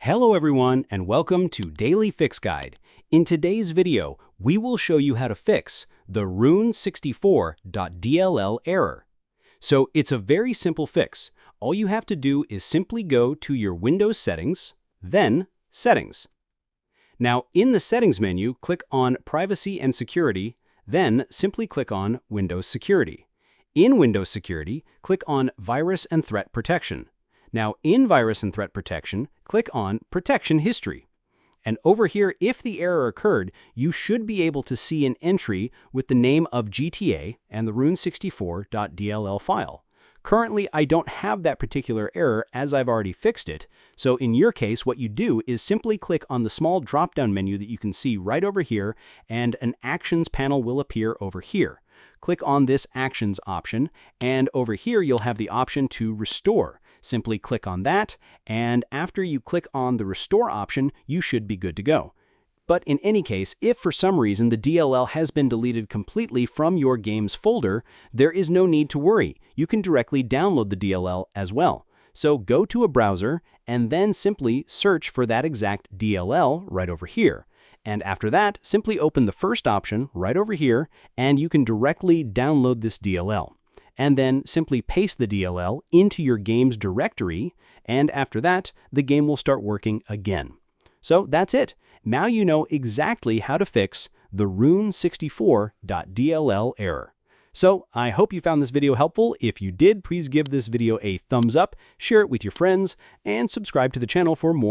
Hello everyone and welcome to Daily Fix Guide. In today's video, we will show you how to fix the rune64.dll error. So it's a very simple fix. All you have to do is simply go to your Windows settings, then Settings. Now in the Settings menu, click on Privacy and Security, then simply click on Windows Security. In Windows Security, click on Virus and Threat Protection. Now, in Virus and Threat Protection, click on Protection History. And over here, if the error occurred, you should be able to see an entry with the name of GTA and the rune64.dll file. Currently, I don't have that particular error as I've already fixed it. So in your case, what you do is simply click on the small drop-down menu that you can see right over here, and an Actions panel will appear over here. Click on this Actions option, and over here you'll have the option to restore. Simply click on that, and after you click on the Restore option, you should be good to go. But in any case, if for some reason the DLL has been deleted completely from your games folder, there is no need to worry. You can directly download the DLL as well. So go to a browser and then simply search for that exact DLL right over here. And after that, simply open the first option right over here, and you can directly download this DLL. And then simply paste the DLL into your game's directory, and after that, the game will start working again. So that's it. Now you know exactly how to fix the rune64.dll error. So I hope you found this video helpful. If you did, please give this video a thumbs up, share it with your friends, and subscribe to the channel for more